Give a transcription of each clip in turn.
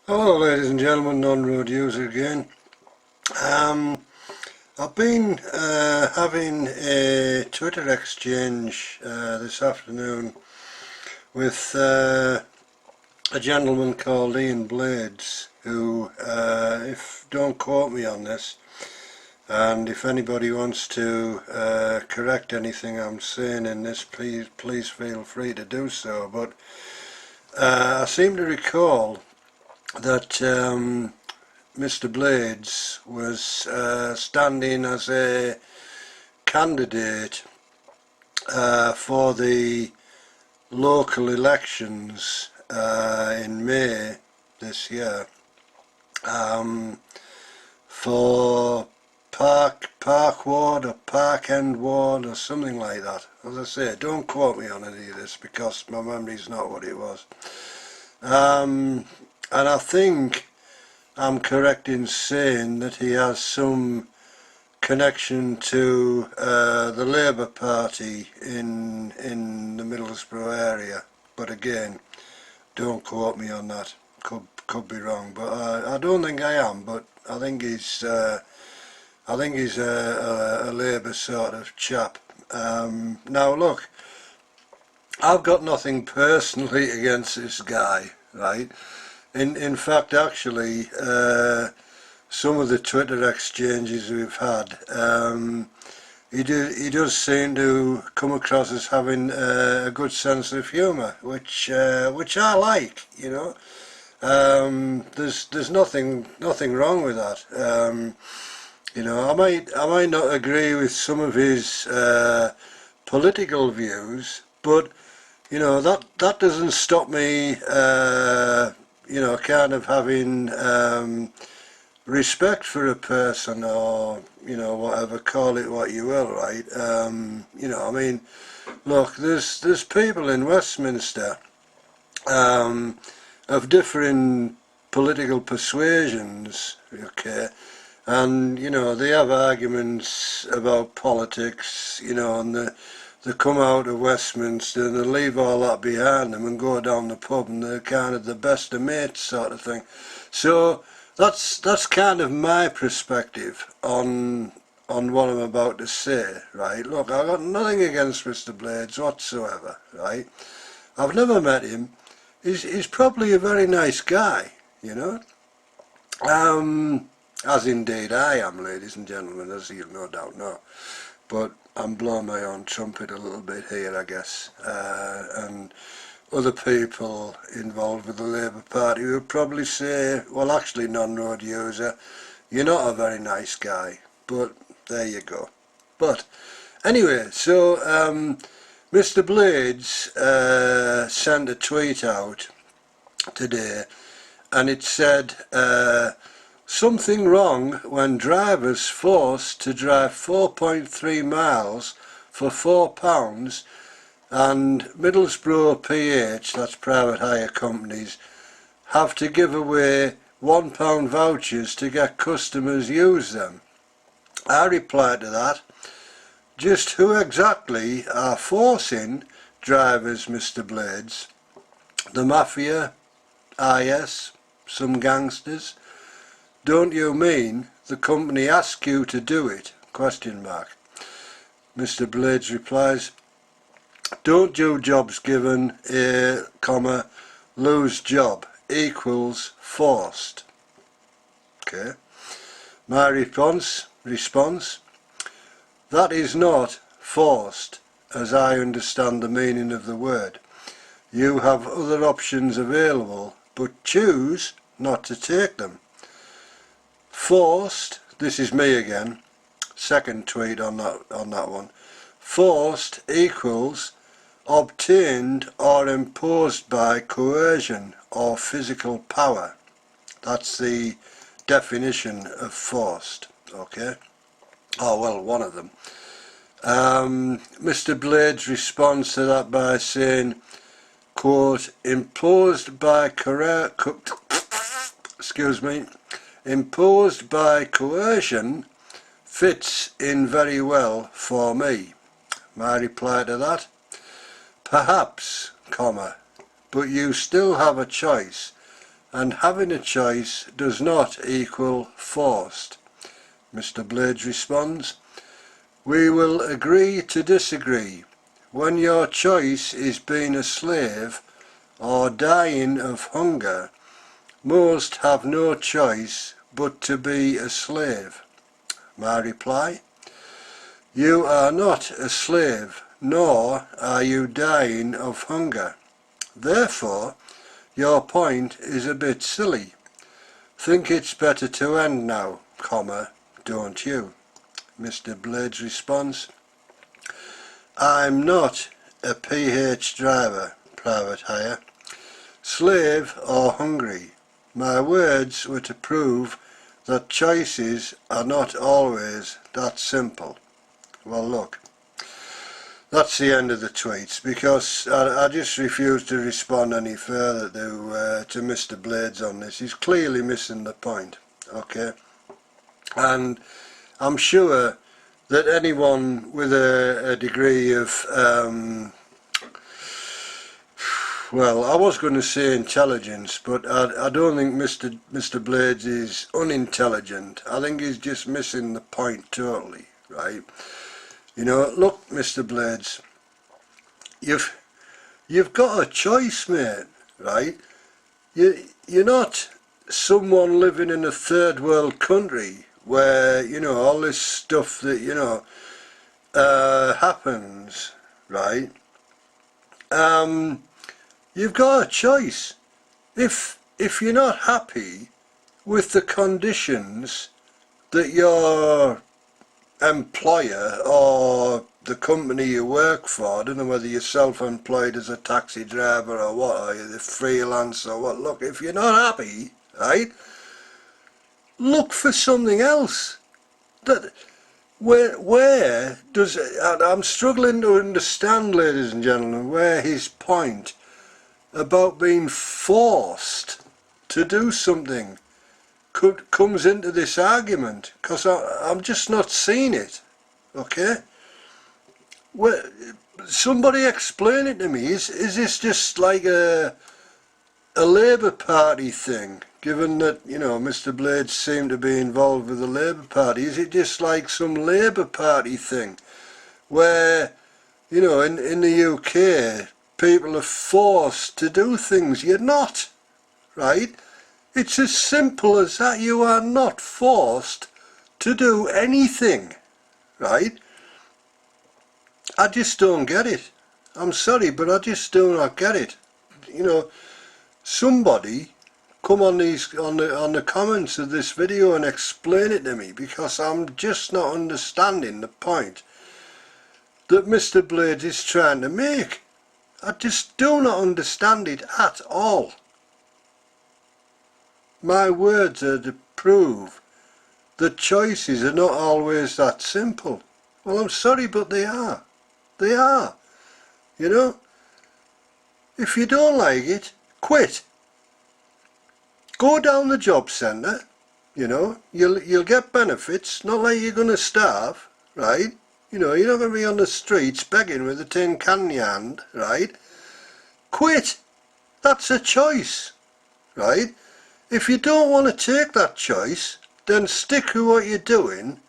Hello ladies and gentlemen, Non-Road User again. I've been having a Twitter exchange this afternoon with a gentleman called Ian Blades who, if don't quote me on this, and if anybody wants to correct anything I'm saying in this, please feel free to do so, but I seem to recall that Mr. Blades was standing as a candidate for the local elections in May this year for Park Ward or Park End Ward or something like that. As I say, don't quote me on any of this because my memory's not what it was. And I think I'm correct in saying that he has some connection to the Labour Party in the Middlesbrough area, but again, don't quote me on that. Could be wrong, but I don't think I am. But I think he's a Labour sort of chap. Now look, I've got nothing personally against this guy, right? In fact, actually, some of the Twitter exchanges we've had, he does seem to come across as having a good sense of humour, which I like. You know, there's nothing wrong with that. You know, I might not agree with some of his political views, but you know that doesn't stop me. You know, kind of having respect for a person, or you know, whatever, call it what you will, right? You know, I mean, look, there's people in Westminster of differing political persuasions, okay, and you know they have arguments about politics, you know, and they come out of Westminster and they leave all that behind them and go down the pub and they're kind of the best of mates sort of thing. So that's kind of my perspective on what I'm about to say, right? Look, I've got nothing against Mr. Blades whatsoever, right? I've never met him. He's probably a very nice guy, you know. As indeed I am, ladies and gentlemen, as you'll no doubt know. But I'm blowing my own trumpet a little bit here, I guess, and other people involved with the Labour Party would probably say, well, actually, Non-Road User, you're not a very nice guy, but there you go. But anyway, so Mr. Blades sent a tweet out today, and it said, something wrong when drivers forced to drive 4.3 miles for £4 and Middlesbrough PH, that's private hire companies, have to give away £1 vouchers to get customers use them. I replied to that, just who exactly are forcing drivers, Mr. Blades? The mafia, IS, some gangsters? Don't you mean the company asked you to do it? Question mark. Mr. Blades replies, don't do jobs given, lose job equals forced. Okay. My response, that is not forced as I understand the meaning of the word. You have other options available, but choose not to take them. Forced, this is me again, second tweet on that one. Forced equals obtained or imposed by coercion or physical power. That's the definition of forced, okay? Oh, well, one of them. Mr. Blades responds to that by saying, quote, imposed by imposed by coercion fits in very well for me. My reply to that, perhaps, comma, but you still have a choice. and having a choice does not equal forced. Mr. Blades responds, we will agree to disagree. When your choice is being a slave or dying of hunger, most have no choice but to be a slave. My reply, you are not a slave, nor are you dying of hunger. Therefore, your point is a bit silly. Think it's better to end now, comma, don't you? Mr. Blades responds, I'm not a PH driver, private hire, slave or hungry. My words were to prove that choices are not always that simple. Well, look, that's the end of the tweets, because I just refuse to respond any further to Mr. Blades on this. He's clearly missing the point, okay? And I'm sure that anyone with a degree of, well, I was going to say intelligence, but I don't think Mr. Blades is unintelligent. I think he's just missing the point totally, right? You know, look, Mr. Blades, you've got a choice, mate, right? You're not someone living in a third world country where, you know, all this stuff that, you know, happens, right? You've got a choice. If you're not happy with the conditions that your employer or the company you work for, I don't know whether you're self-employed as a taxi driver or what, or you're the freelance or what, look, if you're not happy, right, look for something else. That where does, I'm struggling to understand, ladies and gentlemen, where his point about being forced to do something comes into this argument, because I'm just not seeing it, okay? Well, somebody explain it to me. Is this just like a Labour Party thing, given that, you know, Mr. Blades seemed to be involved with the Labour Party? Is it just like some Labour Party thing where, you know, in the UK people are forced to do things? You're not, right? It's as simple as that. You are not forced to do anything, right? I just don't get it. I'm sorry, but I just do not get it. You know, somebody come on the comments of this video and explain it to me, because I'm just not understanding the point that Mr. Blades is trying to make. I just do not understand it at all. My words are to prove that choices are not always that simple. Well, I'm sorry, but they are. They are. You know? If you don't like it, quit. Go down the job centre, you know, you'll get benefits, not like you're going to starve, right? You know, you're not going to be on the streets begging with a tin can in your hand, right? Quit. That's a choice, right? If you don't want to take that choice, then stick with what you're doing,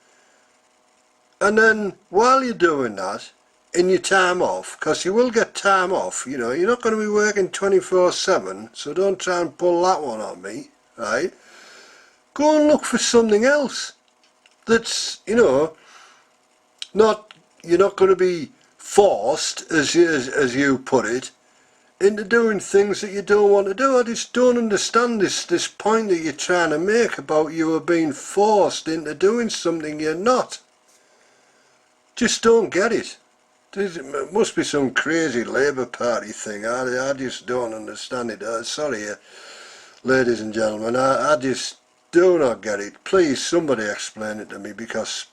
and then while you're doing that, in your time off, because you will get time off, you know, you're not going to be working 24/7, so don't try and pull that one on me, right? Go and look for something else that's, you know, you're not going to be forced, as you put it, into doing things that you don't want to do. I just don't understand this point that you're trying to make about you are being forced into doing something you're not. Just don't get it. It must be some crazy Labour Party thing. I just don't understand it. Sorry, ladies and gentlemen, I just do not get it. Please, somebody explain it to me, because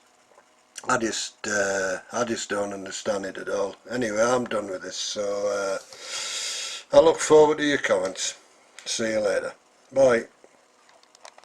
I just don't understand it at all. Anyway, I'm done with this, so I look forward to your comments. See you later. Bye.